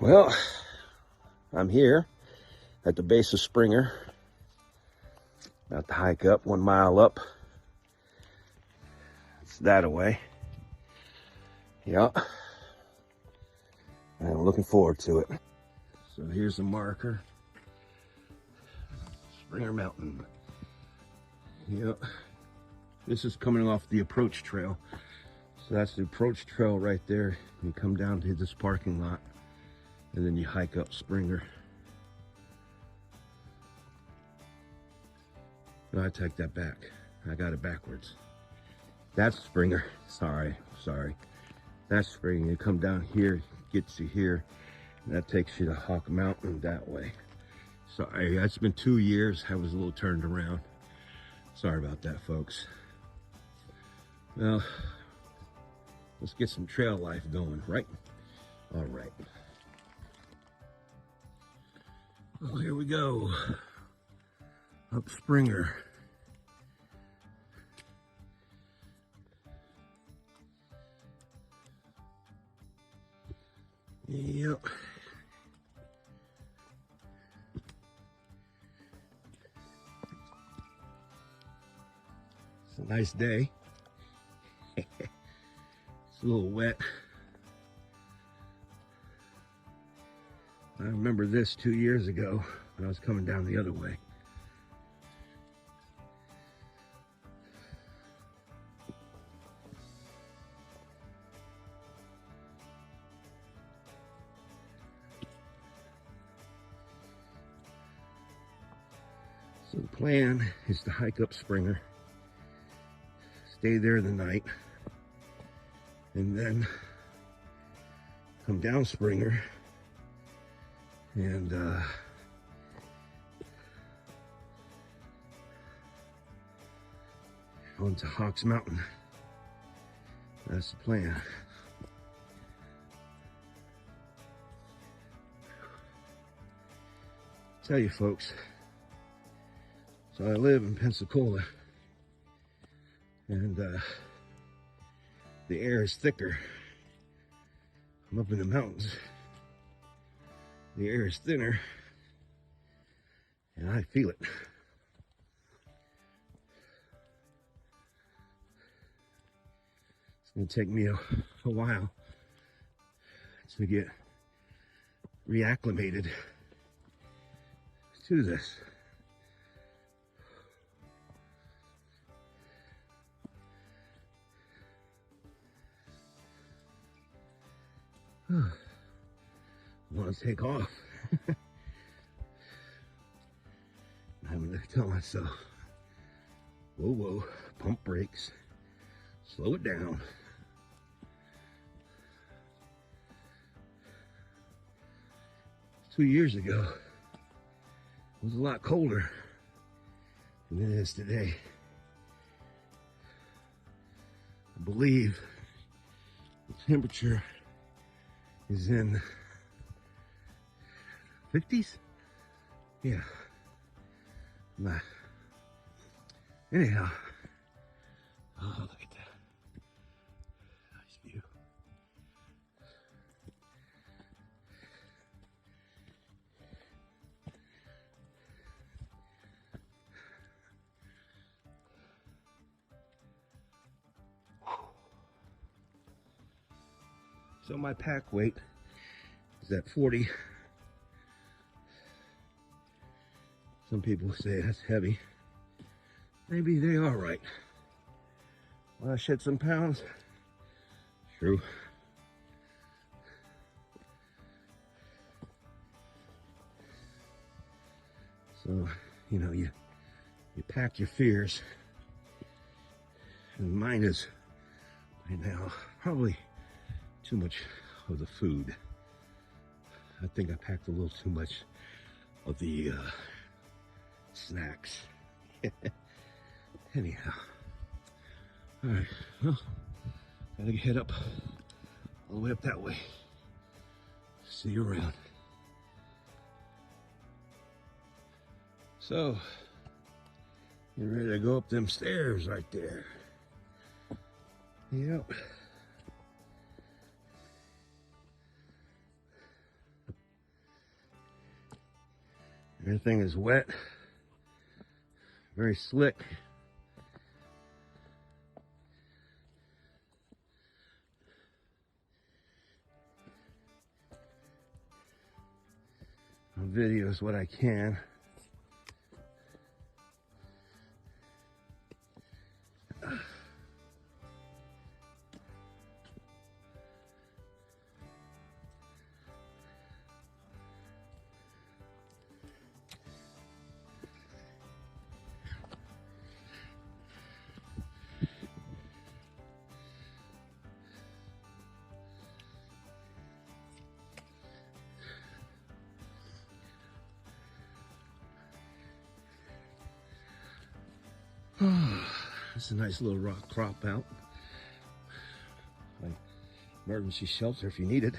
Well, I'm here at the base of Springer. About to hike up 1 mile up. It's that away. Yeah. I'm looking forward to it. So here's the marker. Springer Mountain. Yep. This is coming off the approach trail. So that's the approach trail right there. You come down to this parking lot and then you hike up Springer. No, I take that back. I got it backwards. That's Springer. Sorry. That's Springer. You come down here, gets you here, and that takes you to Hawk Mountain that way. Sorry, it's been 2 years. I was a little turned around. Sorry about that, folks. Well, let's get some trail life going, right? All right. Well, here we go. Up Springer. Yep. It's a nice day. It's a little wet. I remember this 2 years ago when I was coming down the other way. So the plan is to hike up Springer, stay there the night, and then come down Springer and onto Hawks Mountain. That's the plan. Tell you folks, so I live in Pensacola, and the air is thicker. I'm up in the mountains. The air is thinner, and I feel it. It's gonna take me a while to get reacclimated to this. I want to take off. I'm going to tell myself, whoa, pump brakes, slow it down. Two years ago, it was a lot colder than it is today. I believe the temperature is in 50s? Yeah. Nah. Anyhow. Oh, look at that. Nice view. So my pack weight is at 40. Some people say that's heavy. Maybe they are right. Will I shed some pounds? True. So, you pack your fears. And mine is, right now, probably too much of the food. I think I packed a little too much of the snacks. Anyhow. Alright, well, gotta head up all the way up that way. See you around. So, you're ready to go up them stairs right there. Yep. Everything is wet, very slick. I'll video is what I can. It's a nice little rock crop out. Like emergency shelter if you need it.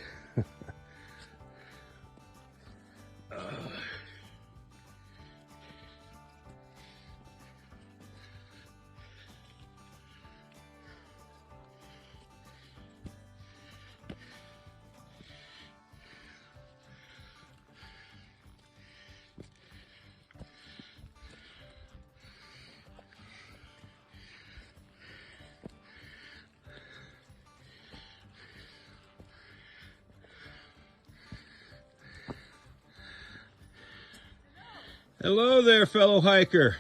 Hello there, fellow hiker.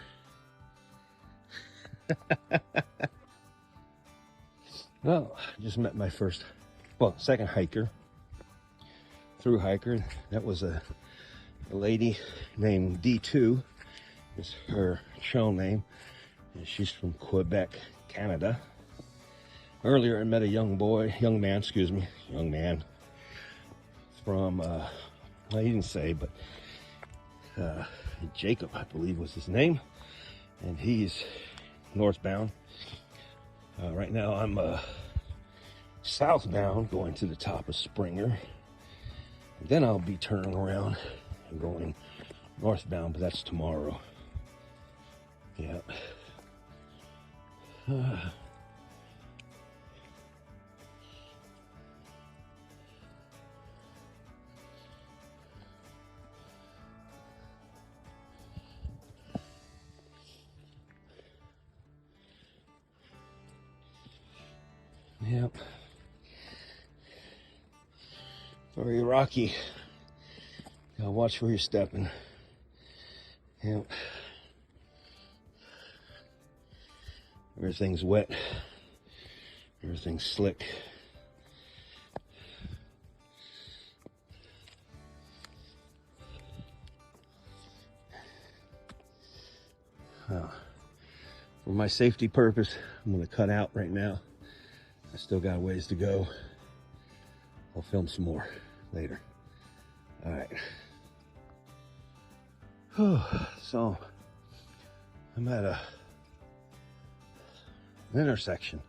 Well, I just met my second hiker, through hiker. That was a lady named D2, is her show name, and she's from Quebec, Canada. Earlier I met a young man from, he didn't say, but Jacob, I believe was his name, and he's northbound. Right now I'm southbound, going to the top of Springer, and then I'll be turning around and going northbound, but that's tomorrow. Yeah. Yep. Very rocky. Gotta watch where you're stepping. Yep. Everything's wet. Everything's slick. For my safety purpose, I'm gonna cut out right now. I still got a ways to go. I'll film some more later. All right. So I'm at an intersection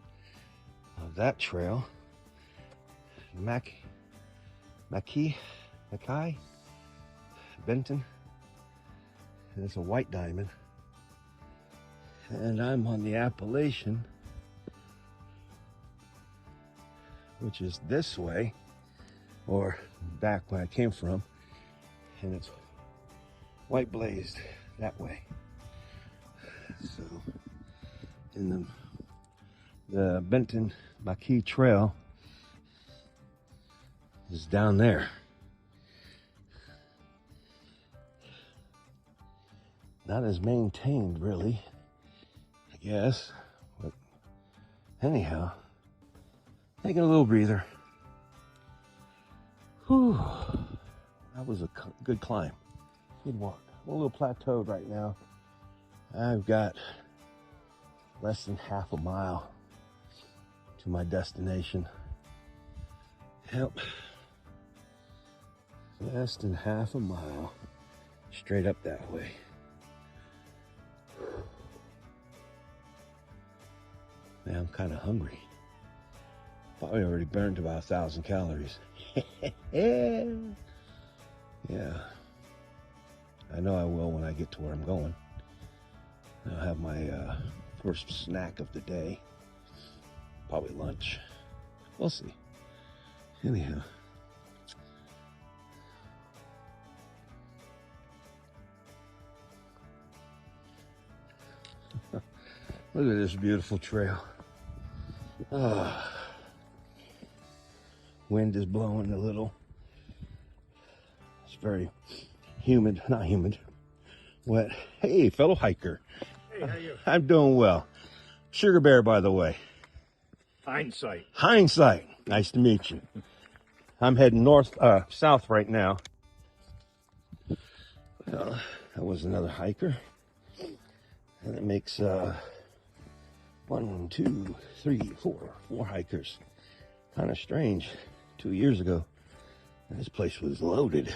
of that trail. Mackay, Benton. And it's a white diamond. And I'm on the Appalachian, which is this way, or back where I came from, and it's white blazed that way. So, in the Benton Maquis Trail is down there. Not as maintained, really, I guess, but anyhow. Taking a little breather. Whew. That was a good climb. Good walk. I'm a little plateaued right now. I've got less than half a mile to my destination. Yep. Less than half a mile straight up that way. Man, I'm kind of hungry. Probably already burned about 1,000 calories. Yeah. I know I will when I get to where I'm going. I'll have my first snack of the day. Probably lunch. We'll see. Anyhow. Look at this beautiful trail. Ah, wind is blowing a little. It's very humid, not humid, wet. Hey, fellow hiker. Hey, how you? I'm doing well. Sugar Bear, by the way. Hindsight. Hindsight. Nice to meet you. I'm heading south right now. Well, that was another hiker. And it makes 1, 2, 3, 4 hikers. Kind of strange. 2 years ago, this place was loaded.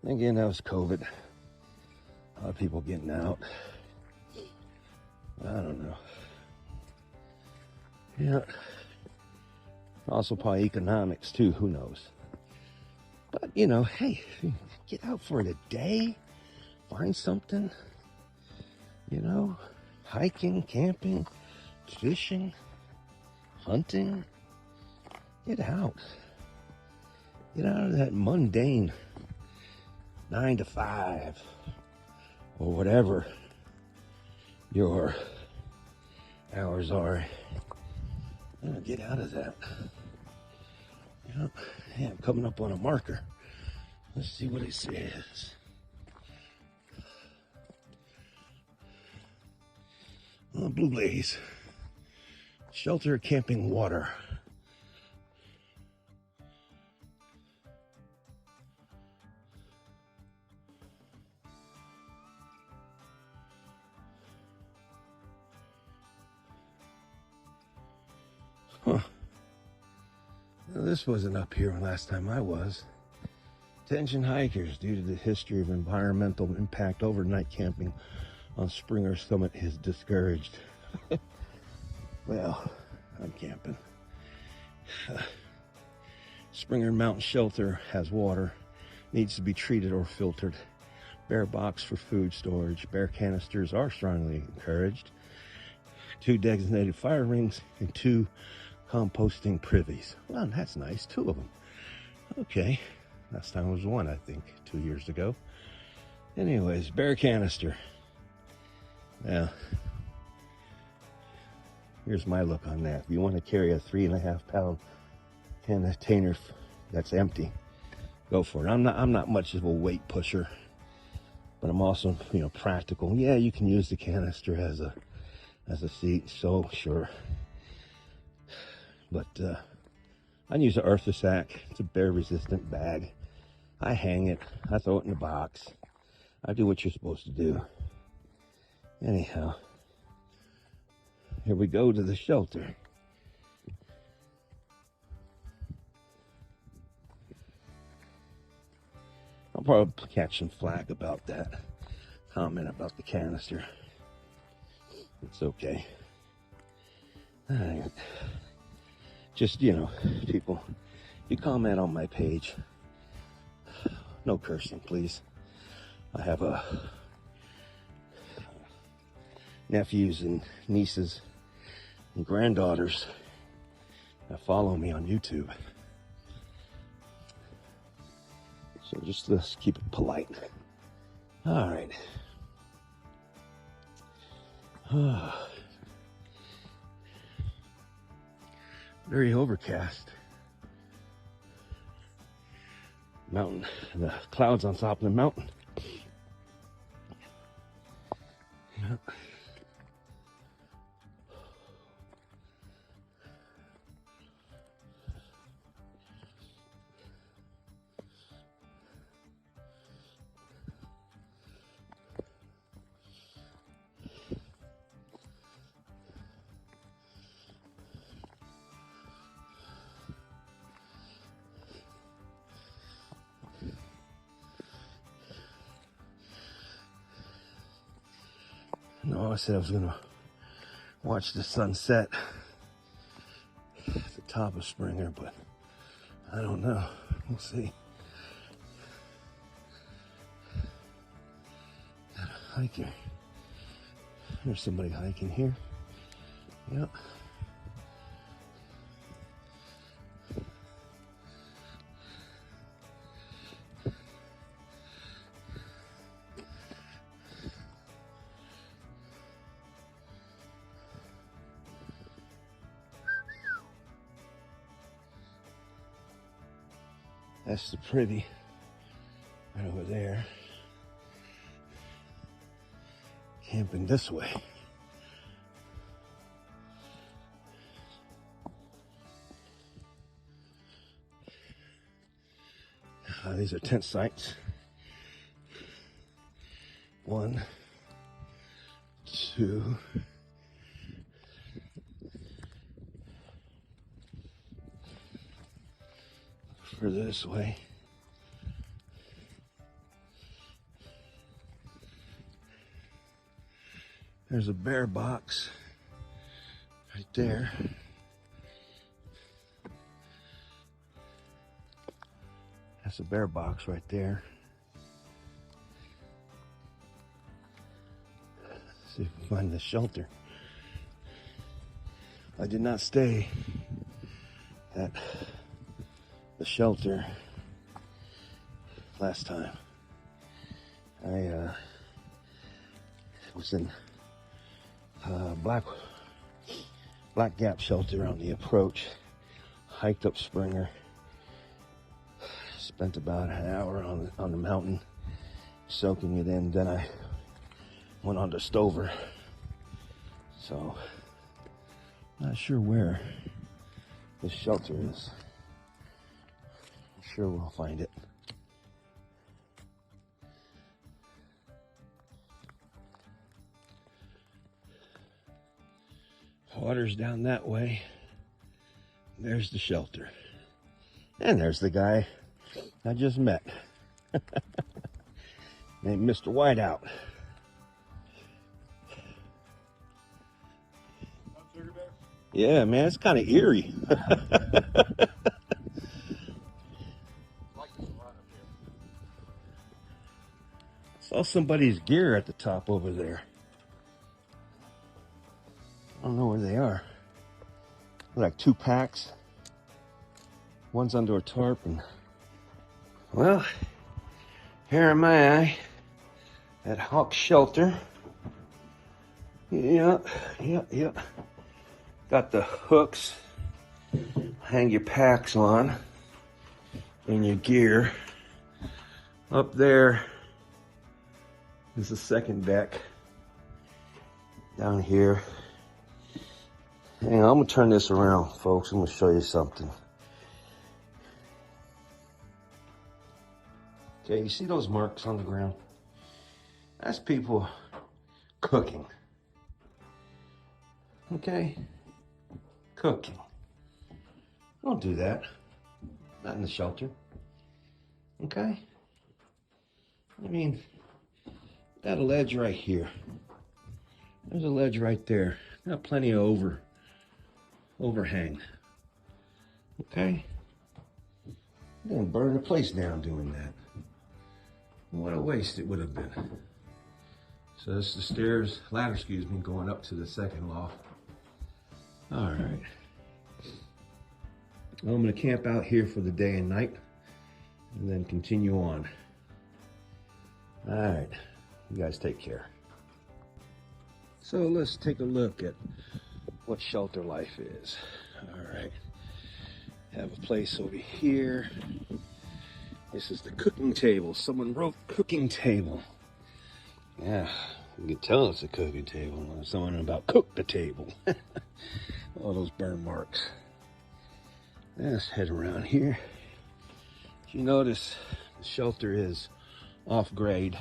And again, that was COVID. A lot of people getting out. I don't know. Yeah. Also probably economics too, who knows. But you know, hey, get out for a day, find something, you know, hiking, camping, fishing, hunting. Get out. Get out of that mundane 9 to 5 or whatever your hours are. Get out of that. You know, yeah, I'm coming up on a marker. Let's see what it says. Oh, Blue Blaze. Shelter, camping, water. Huh. Now, this wasn't up here last time I was. Attention hikers, due to the history of environmental impact, overnight camping on Springer Summit is discouraged. Well, I'm camping. Springer Mountain Shelter has water, needs to be treated or filtered. Bear box for food storage. Bear canisters are strongly encouraged. 2 designated fire rings and 2 composting privies. Well, that's nice, 2 of them. Okay. Last time was 1, I think, 2 years ago. Anyways, bear canister. Now, here's my look on that. If you want to carry a 3.5 pound container that's empty, go for it. I'm not much of a weight pusher, but I'm also, you know, practical. Yeah, you can use the canister as a seat, so sure. But I use an Eartha sack. It's a bear resistant bag. I hang it, I throw it in the box. I do what you're supposed to do. Anyhow, here we go to the shelter. I'll probably catch some flack about that comment about the canister. It's okay. All right. Just, you know, people, you comment on my page. No cursing, please. I have nephews and nieces and granddaughters that follow me on YouTube. So just let's keep it polite. All right. Very overcast. Mountain, the clouds on top of the mountain. Yep. No, I said I was gonna watch the sunset at the top of Springer, but I don't know. We'll see. Got a hiker. There's somebody hiking here. Yep. That's the privy right over there. Camping this way. These are tent sites. 1, 2. Further this way. There's a bear box right there. That's a bear box right there. Let's see if we can find the shelter. I did not stay at the shelter last time. I was in Black Gap shelter on the approach. Hiked up Springer. Spent about an hour on the mountain soaking it in. Then I went on to Stover. So, not sure where this shelter is. I'm sure we'll find it. Water's down that way. There's the shelter. And there's the guy I just met. Named Mr. Whiteout. Yeah, man, it's kind of eerie. Saw somebody's gear at the top over there. I don't know where they are. Like 2 packs. One's under a tarp and... Well, here am I at Hawk Shelter. Yep. Got the hooks. Hang your packs on. And your gear. Up there is the second deck. Down here. Hang on, I'm gonna turn this around, folks. I'm gonna show you something. Okay, you see those marks on the ground? That's people cooking. Okay? Cooking. Don't do that. Not in the shelter. Okay? I mean, got a ledge right here. There's a ledge right there. Got plenty of overhang. Okay? You're gonna burn the place down doing that. What a waste it would have been. So this is the ladder, going up to the second loft. All right. Well, I'm gonna camp out here for the day and night and then continue on. All right, you guys take care. So let's take a look at what shelter life is. All right, have a place over here. This is the cooking table. Someone wrote cooking table. Yeah, you can tell it's a cooking table. Someone about cook the table. All those burn marks. Let's head around here. If you notice, the shelter is off grade.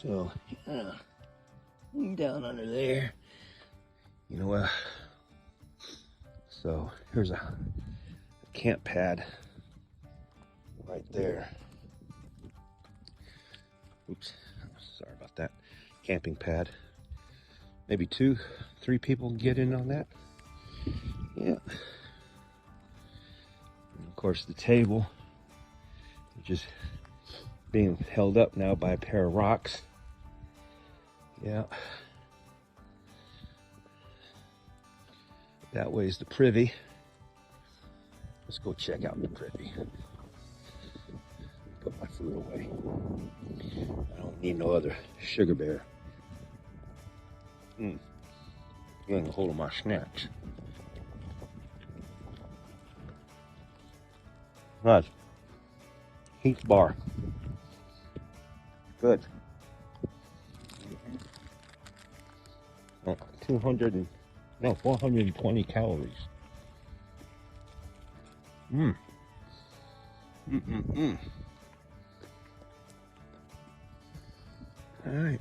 So, yeah, down under there. You know what? So, here's a camp pad right there. Oops, sorry about that. Camping pad. Maybe 2, 3 people can get in on that. Yeah. And of course, the table, which is being held up now by a pair of rocks. Yeah. That way is the privy. Let's go check out the privy. Put my food away. I don't need no other sugar bear. I'm gonna hold on my snacks. Nice. Heat bar. Good. 420 calories. Mmm. Mmm. All right.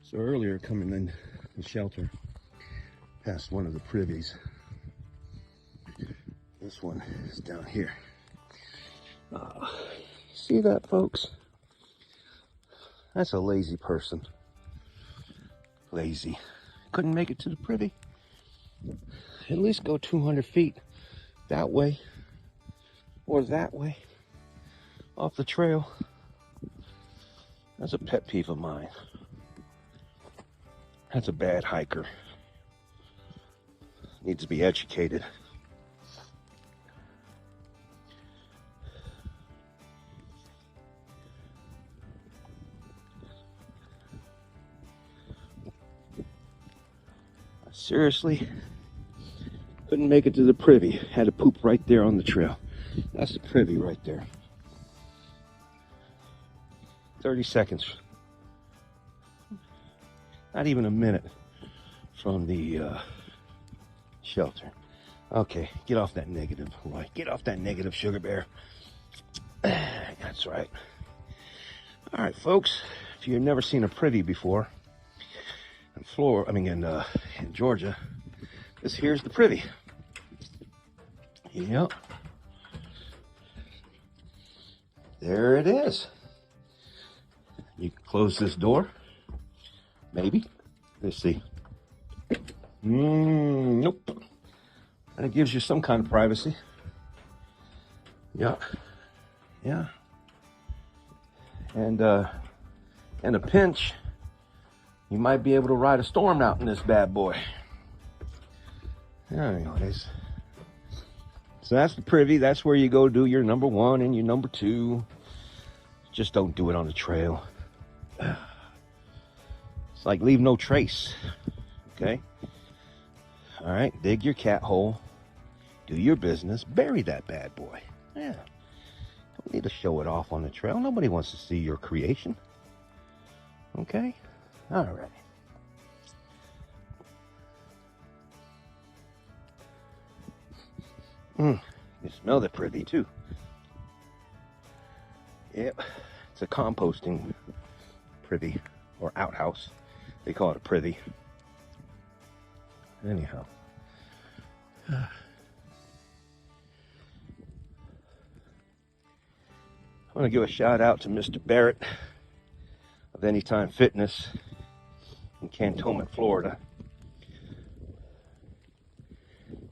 So earlier, coming in the shelter, past one of the privies. This one is down here. See that, folks? That's a lazy person. Lazy. Couldn't make it to the privy. At least go 200 feet that way or that way off the trail. That's a pet peeve of mine. That's a bad hiker. Needs to be educated. Seriously, couldn't make it to the privy. Had to poop right there on the trail. That's the privy right there. 30 seconds. Not even a minute from the shelter. Okay, get off that negative, Roy. Get off that negative, Sugar Bear. That's right. All right, folks. If you've never seen a privy before, in Georgia, here's the privy. Yep. There it is. You can close this door. Maybe. Let's see. Nope. And it gives you some kind of privacy. Yeah. Yeah. And in a pinch, you might be able to ride a storm out in this bad boy. Anyways. So that's the privy. That's where you go do your number 1 and your number 2. Just don't do it on the trail. It's like leave no trace. Okay? All right, dig your cat hole. Do your business. Bury that bad boy. Yeah. Don't need to show it off on the trail. Nobody wants to see your creation. Okay? All right. You smell the privy too. Yep. It's a composting privy or outhouse. They call it a privy. Anyhow. I want to give a shout out to Mr. Barrett of Anytime Fitness in Cantonment, Florida.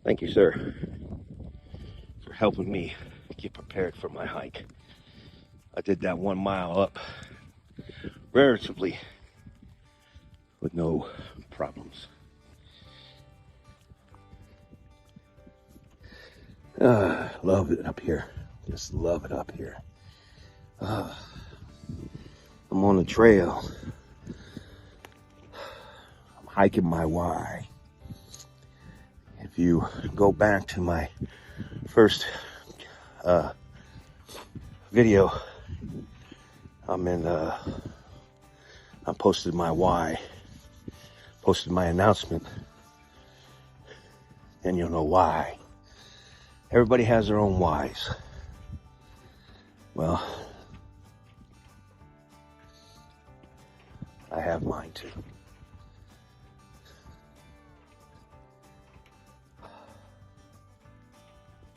Thank you, sir, for helping me get prepared for my hike. I did that 1 mile up relatively with no problems. Love it up here. Just love it up here. I'm on the trail. I'm hiking my why. If you go back to my first video, I posted my why, posted my announcement, and you'll know why. Everybody has their own whys. Well, I have mine too.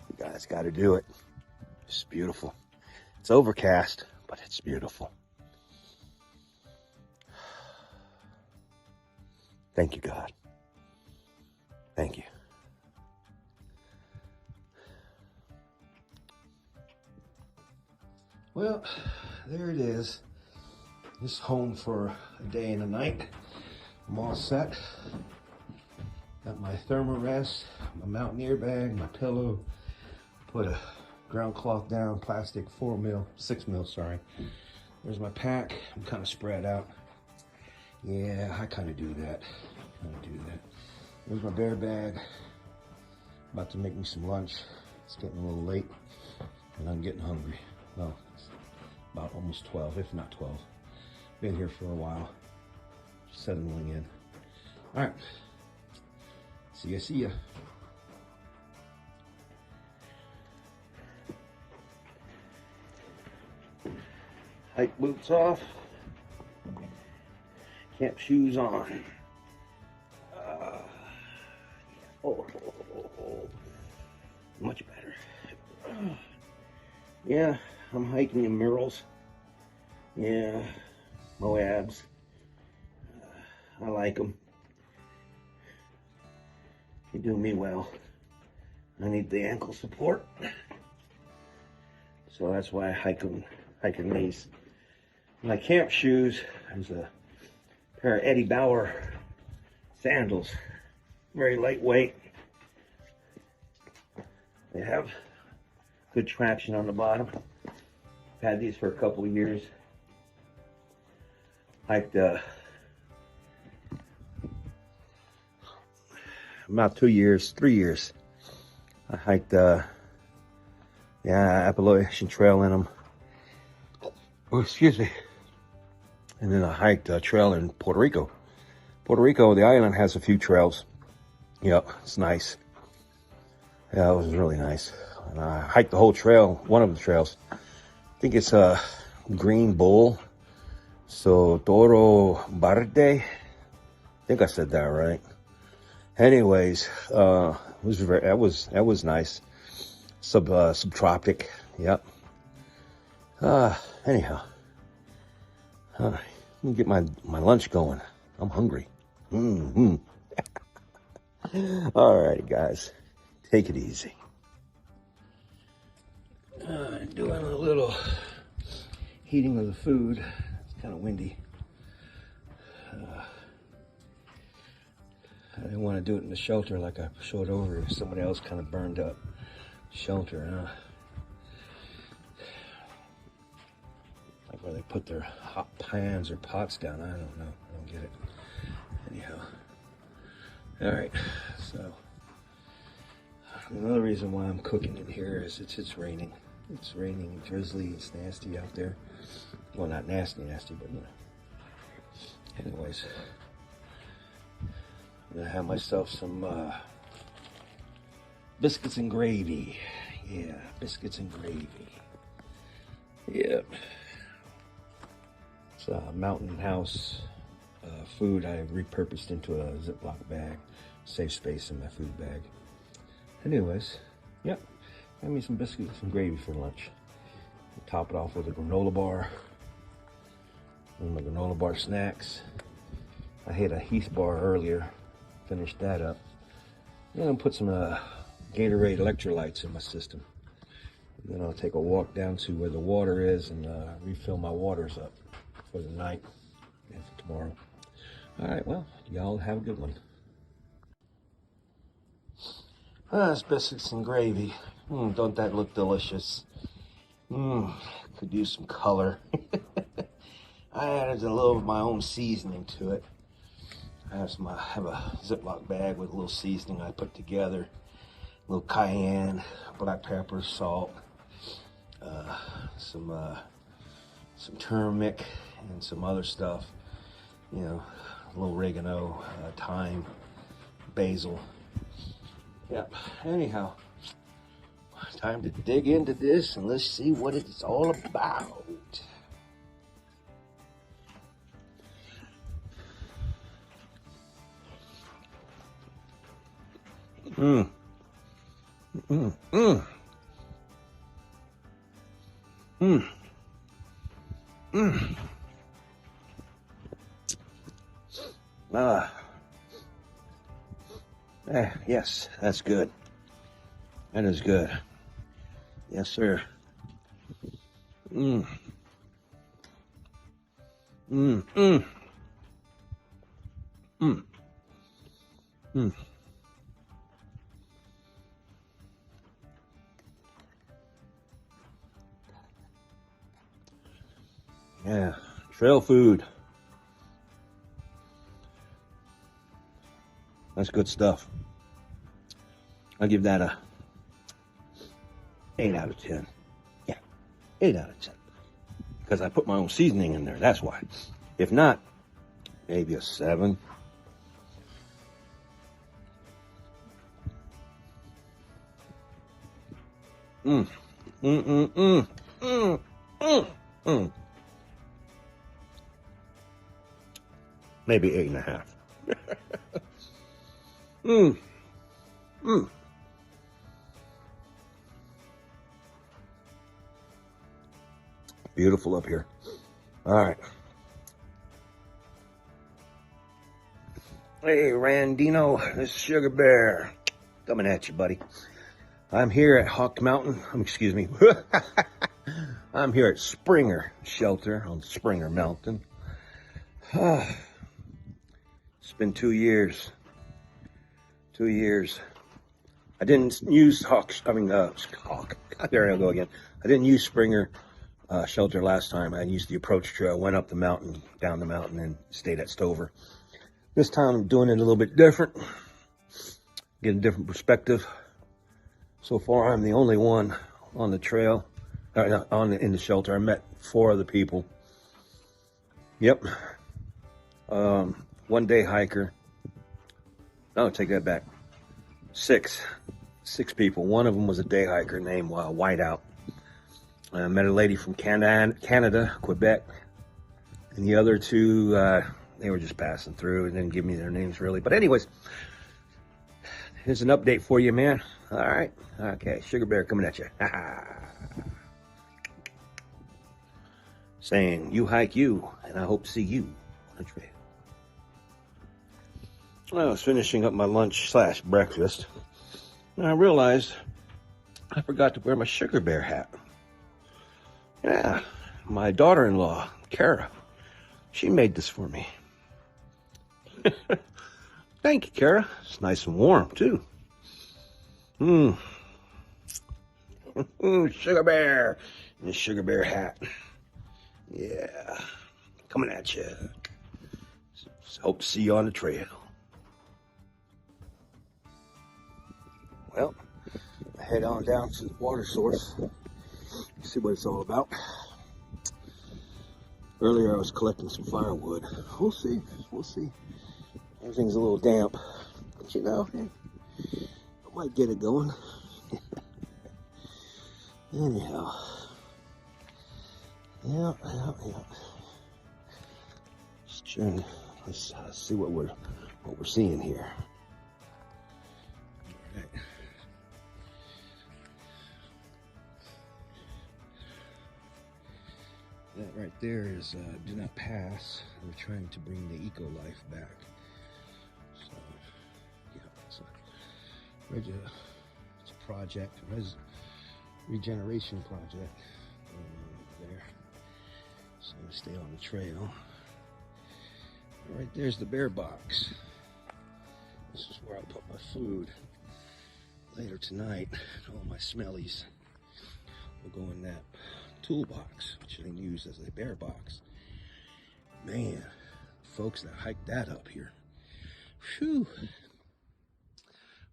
You guys got to do it. It's beautiful. It's overcast, but it's beautiful. Thank you, God. Thank you. Well, there it is. This is home for a day and a night. I'm all set. Got my thermarest, my mountaineer bag, my pillow. Put a ground cloth down, plastic 6 mil, sorry. There's my pack. I'm kind of spread out. Yeah, I kind of do that. Here's my bear bag. About to make me some lunch. It's getting a little late and I'm getting hungry. Well, it's about almost 12, if not 12. Been here for a while. Settling in. All right. See ya. Hike boots off. Camp shoes on. Much better. Yeah, I'm hiking in Merrill's. Yeah, Moabs. I like them. They do me well. I need the ankle support. So that's why I hiking these. My camp shoes, there's a pair of Eddie Bauer sandals. Very lightweight. They have good traction on the bottom. I've had these for a couple of years. Hiked about 2 years, 3 years. I hiked Appalachian Trail in them. Oh, excuse me. And then I hiked a trail in Puerto Rico. Puerto Rico, the island has a few trails. Yep, it's nice. Yeah, it was really nice. And I hiked the whole trail, one of the trails. I think it's a Green Bull. So Toro Verde. I think I said that right. Anyways, that was nice. Subtropic. Yep. Anyhow. All right. Let me get my lunch going. I'm hungry. All right, guys. Take it easy. Doing a little heating of the food. It's kind of windy. I didn't want to do it in the shelter like I showed over. Somebody else kind of burned up shelter. Like where they put their hot pans or pots down. I don't know. I don't get it. Anyhow. All right. So another reason why I'm cooking in here is it's raining. It's raining, drizzly. It's nasty out there. Well, not nasty, but you know. Anyways. I'm gonna have myself some biscuits and gravy. Yeah, biscuits and gravy. Yep. It's a Mountain House food I repurposed into a Ziploc bag. Save space in my food bag. Anyways, yep. Have me some biscuits and gravy for lunch. Top it off with a granola bar. And my granola bar snacks. I had a Heath bar earlier. Finished that up. Then I'll put some Gatorade electrolytes in my system. And then I'll take a walk down to where the water is and refill my waters up for the night and for tomorrow. All right, well, y'all have a good one. It's biscuits and gravy. Don't that look delicious? Could use some color. I added a little of my own seasoning to it. I have a Ziploc bag with a little seasoning I put together. A little cayenne, black pepper, salt, some turmeric, and some other stuff. You know, a little oregano, thyme, basil. Yep. Anyhow, time to dig into this and let's see what it's all about. Yes, that's good. That is good. Yes, sir. Yeah, trail food. That's good stuff. I'll give that a 8 out of 10. Yeah, 8 out of 10. Because I put my own seasoning in there, that's why. If not, maybe a 7. Maybe 8.5. Beautiful up here. All right. Hey, Randino, this is Sugar Bear. Coming at you, buddy. I'm here at Hawk Mountain. Excuse me. I'm here at Springer Shelter on Springer Mountain. It's been 2 years. 2 years. I didn't use Hawk. There I go again. I didn't use Springer Shelter last time. I used the approach trail, went up the mountain, down the mountain, and stayed at Stover. This time I'm doing it a little bit different. Getting a different perspective. So far, I'm the only one on the trail, in the shelter. I met 4 other people. Yep. 1 day hiker. No, take that back. 6 people. One of them was a day hiker named Whiteout. I met a lady from Canada, Quebec, and the other 2, they were just passing through and didn't give me their names really. But anyways, here's an update for you, man. All right. Okay, Sugar Bear coming at you. Saying, you hike you, and I hope to see you on the trail. I was finishing up my lunch / breakfast, and I realized I forgot to wear my Sugar Bear hat. Yeah, my daughter-in-law, Kara, she made this for me. Thank you, Kara. It's nice and warm, too. Sugar Bear. And the Sugar Bear hat. Yeah. Coming at you. Hope to see you on the trail. Well, I head on down to the water source. See what it's all about. Earlier I was collecting some firewood. We'll see. We'll see. Everything's a little damp. But you know, I might get it going. Anyhow. Yeah. Just trying. Let's see what we're seeing here. All right. That right there is do not pass. We're trying to bring the eco life back. So, yeah, it's a project, regeneration project there. So we stay on the trail. Right there's the bear box. This is where I'll put my food later tonight. All my smellies will go in that toolbox, which I can use as a bear box. Man, folks that hike that up here. Whew.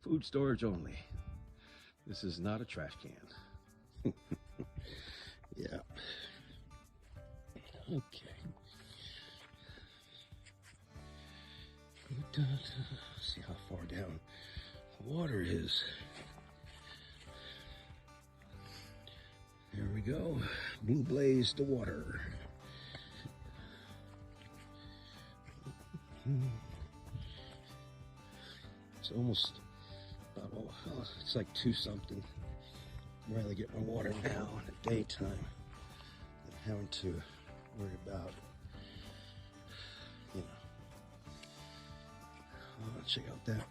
Food storage only. This is not a trash can. Yeah. Okay. See how far down the water is. There we go. Blue blaze the water. It's almost about, it's like 2 something. I'd rather get my water now in the daytime than having to worry about, you know. Oh, check out that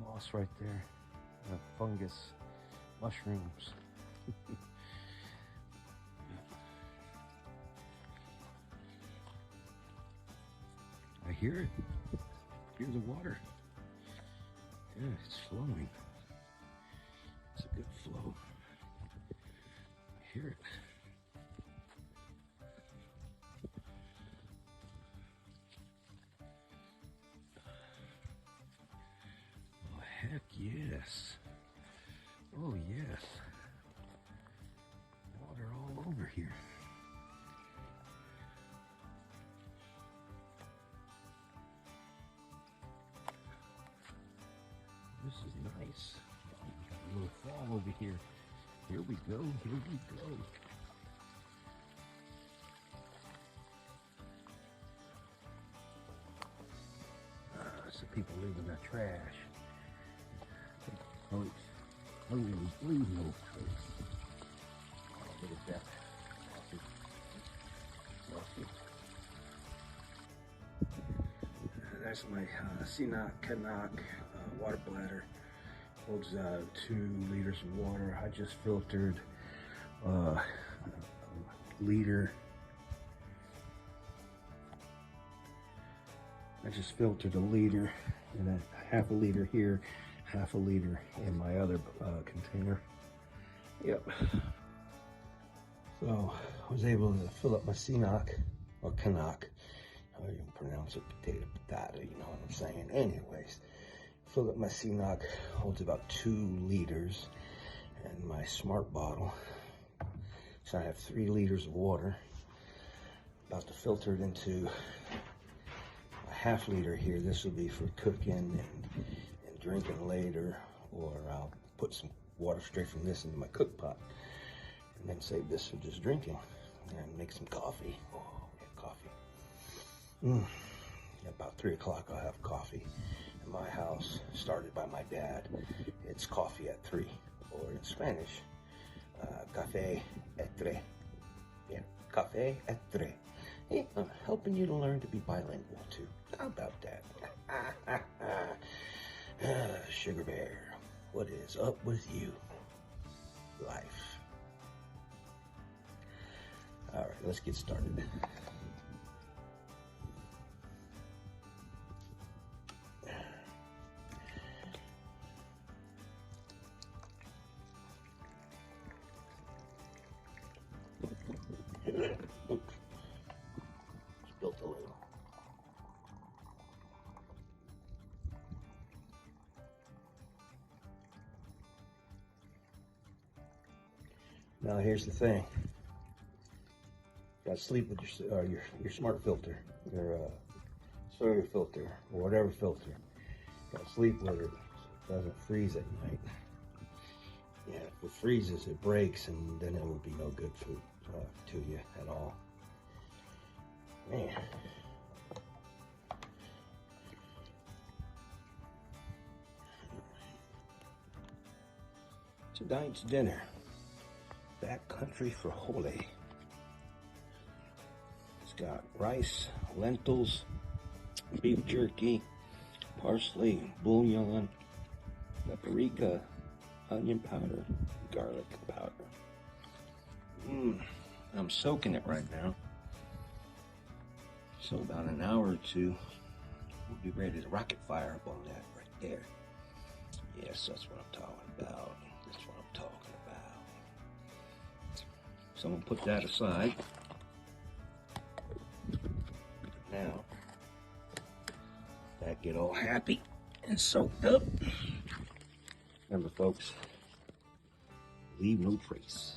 moss right there. Fungus, mushrooms. I hear it. Hear the water. Yeah, it's flowing. It's a good flow. I hear it. yes. Oh, yes. Water all over here. This is nice. Oh, we got a little fall over here. Here we go. Here we go. Some people leaving their trash. Oh, holy bleeding. Look at that. That's my Sinach Canuck water bladder. Holds 2 liters of water. I just filtered a liter. I just filtered a liter and a half a liter here, half a liter in my other container. Yep. So I was able to fill up my Sinach or Canuck. How do you pronounce it? Potato, you know what I'm saying? Anyways, fill up my Sinach, holds about 2 liters, and my Smart bottle. So I have 3 liters of water. About to filter it into a half liter here. This will be for cooking and drinking later, or I'll put some water straight from this into my cook pot, and then save this for just drinking and make some coffee. Oh, yeah, coffee. About 3 o'clock I'll have coffee in my house, started by my dad. It's coffee at 3, or in Spanish, café et tres. Yeah, café et tres. Hey, I'm helping you to learn to be bilingual too. How about that? Sugar Bear, what is up with you? Life. All right, let's get started. Oops. Spilled a little. Now here's the thing. You gotta sleep with your smart filter, your solar filter, or whatever filter. You gotta sleep with it so it doesn't freeze at night. Yeah, if it freezes, it breaks, and then it will be no good food to you at all. Man. Tonight's dinner, backcountry for Holy. It's got rice, lentils, beef jerky, parsley, bouillon, paprika, onion powder, garlic powder. I'm soaking it right now. So about an hour or 2, we'll be ready to rocket fire up on that right there. Yes, that's what I'm talking about. That's what I'm talking about. So I'm gonna put that aside. Now, that get all happy and soaked up. Remember, folks, leave no trace.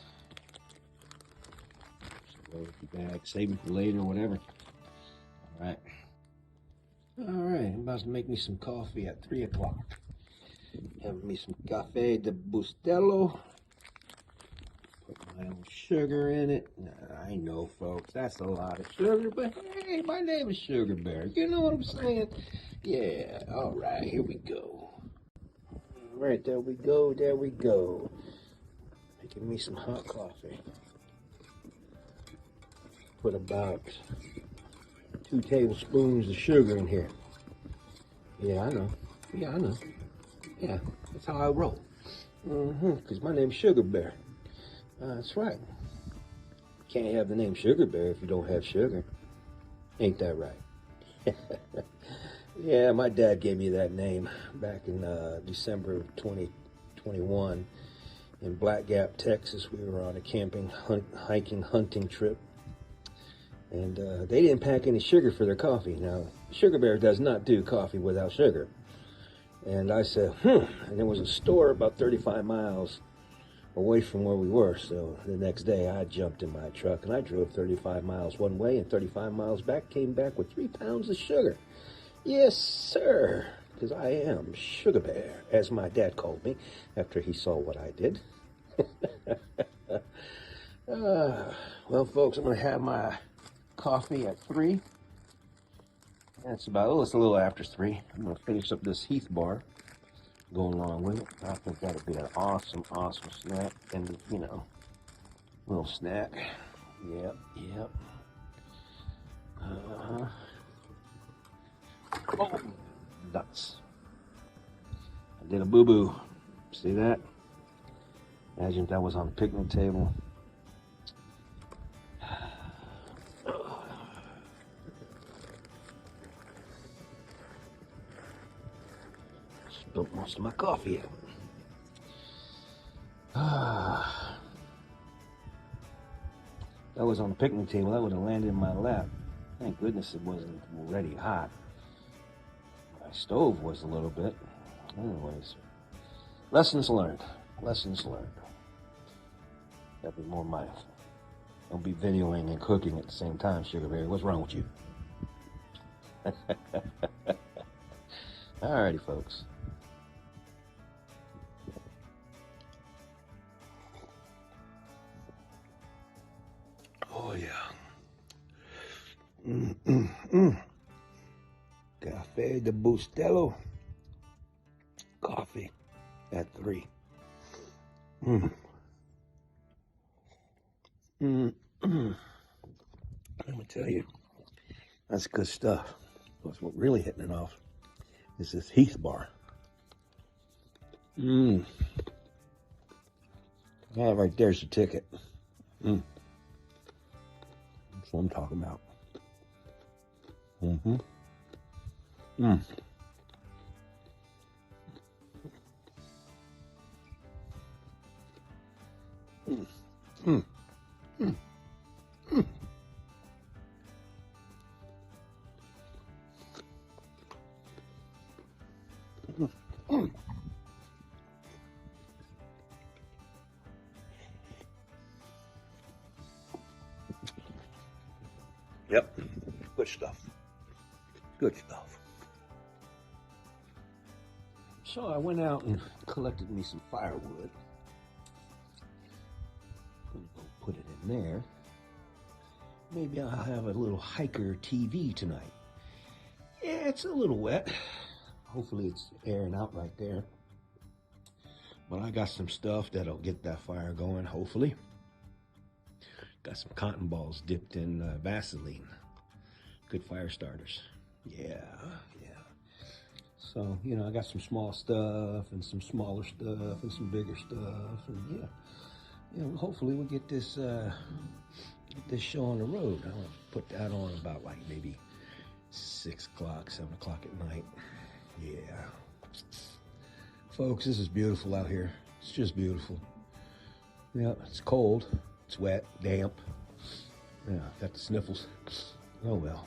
So roll the bag, save it for later, whatever. All right. I'm about to make me some coffee at 3 o'clock. Have me some Café de Bustelo. Put my own sugar in it. I know, folks, that's a lot of sugar, but hey, my name is Sugar Bear. You know what I'm saying? Yeah, all right, here we go. All right, there we go, there we go. Making me some hot coffee. Put about 2 tablespoons of sugar in here. Yeah, I know. Yeah, I know. Yeah, that's how I roll. Because my name's Sugar Bear. That's right. Can't have the name Sugar Bear if you don't have sugar. Ain't that right? Yeah, my dad gave me that name back in December of 2021 in Black Gap, Texas. We were on a camping, hiking, hunting trip. And they didn't pack any sugar for their coffee. Now, Sugar Bear does not do coffee without sugar. And I said, and there was a store about 35 miles away from where we were. So the next day I jumped in my truck and I drove 35 miles one way and 35 miles back, came back with 3 pounds of sugar. Yes, sir, because I am Sugar Bear, as my dad called me after he saw what I did. Well, folks, I'm going to have my coffee at 3. That's about, it's a little after 3. I'm going to finish up this Heath bar, go along with it. I think that'll be an awesome, awesome snack. And, you know, little snack. Yep, yep. Oh, nuts. I did a boo-boo. See that? Imagine if that was on the picnic table. Spilled most of my coffee out. That was on the picnic table. That would have landed in my lap. Thank goodness it wasn't already hot. My stove was a little bit. Anyways, lessons learned. Lessons learned. Gotta be more mindful. Don't be videoing and cooking at the same time, Sugar Bear. What's wrong with you? Alrighty, folks. Oh, yeah. Cafe de Bustelo. Coffee at 3. Let me tell you, that's good stuff. What's really hitting it off is this Heath bar. That right there's the ticket. That's what I'm talking about. Yep, good stuff. Good stuff. So I went out and collected me some firewood. I'm gonna put it in there. Maybe I'll have a little hiker TV tonight. Yeah, it's a little wet. Hopefully it's airing out right there. But I got some stuff that'll get that fire going, hopefully. Got some cotton balls dipped in Vaseline. Good fire starters. Yeah. So, you know, I got some small stuff and some smaller stuff and some bigger stuff. And hopefully we'll get this show on the road. I'll put that on about like maybe 6 o'clock, 7 o'clock at night. Yeah. Folks, this is beautiful out here. It's just beautiful. Yeah, it's cold. It's wet, damp. Yeah, got the sniffles. Oh well.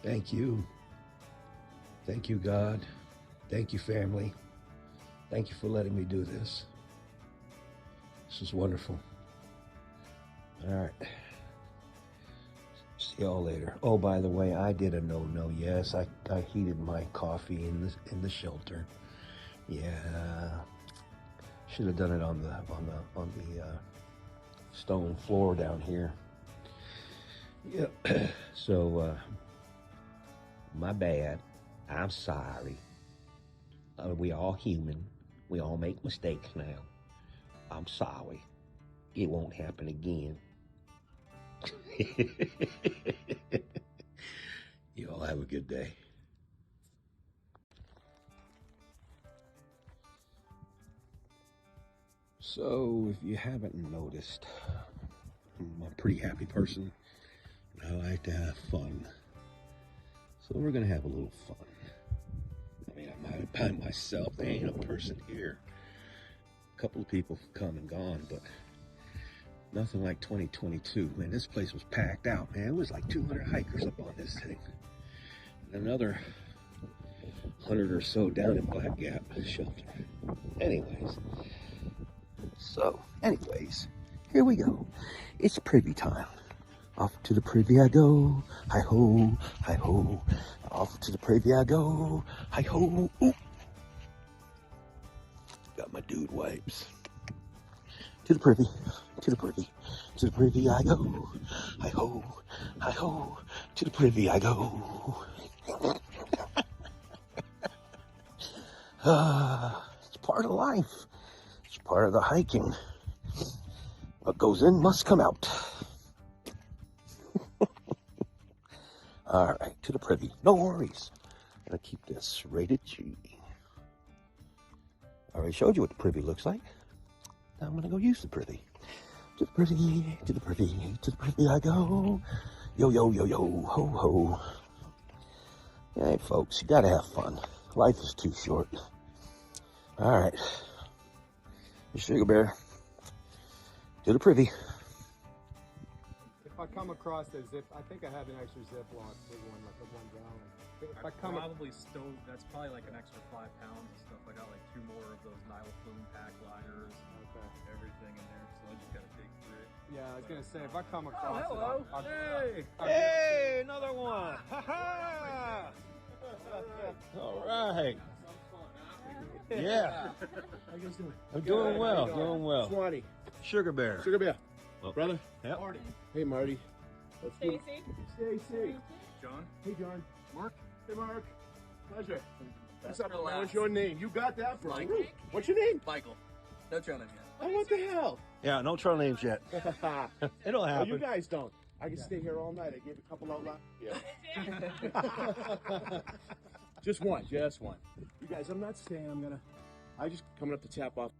Thank you. Thank you, God. Thank you, family. Thank you for letting me do this. This is wonderful. All right. See y'all later. Oh, by the way, I did a no. Yes, I heated my coffee in the shelter. Yeah. Should have done it on the stone floor down here. Yep. So my bad. I'm sorry. We all human. We all make mistakes now. I'm sorry. It won't happen again. You all have a good day. So, if you haven't noticed, I'm a pretty happy person. I like to have fun. So we're going to have a little fun. I mean, I'm not by myself. There ain't a person here. A couple of people have come and gone, but Nothing like 2022. Man, this place was packed out, man. It was like 200 hikers up on this thing. And another 100 or so down in Black Gap shelter. Anyways, here we go. It's privy time. Off to the privy I go. Hi ho, hi ho. Off to the privy I go. Hi ho. Ooh. Got my dude wipes. To the privy, to the privy, to the privy I go. Hi ho, hi ho. To the privy I go. It's part of life. It's part of the hiking. What goes in must come out. All right, to the privy. No worries. I'm gonna keep this rated G. I already showed you what the privy looks like. Now I'm gonna go use the privy. To the privy, to the privy, to the privy I go. Yo, yo, yo, yo, ho, ho. Hey, folks, you gotta have fun. Life is too short. All right, your sugar bear. To the privy. If I come across a zip, I think I have an extra Ziploc, big one, like a 1 gallon. If I come, probably stove. That's probably like an extra 5 pounds of stuff. I got like 2 more of those Nile Flume pack liners, everything in there. So I just gotta dig through it. yeah, I was gonna say if I come across it, I'll Hey, another one. Ha ha. All right. Yeah. How you guys doing? I'm doing well, doing well. Swanee. Sugar bear. Sugar Bear. Well, Brother. Yep. Marty. Hey, Marty. Let's do Stacy. Stacy. John? Hey, John. Mark. Hey, Mark. Pleasure. What's up, Relax. man? What's your name? You got that from Mike. me. What's your name? Michael. No trail name yet. Oh, what the hell? Yeah, no trail names yet. It'll Oh, happen. you guys don't. I can stay here all night. I gave a couple out loud. Yeah. Just one. You guys, I'm not staying. I just coming up to tap off.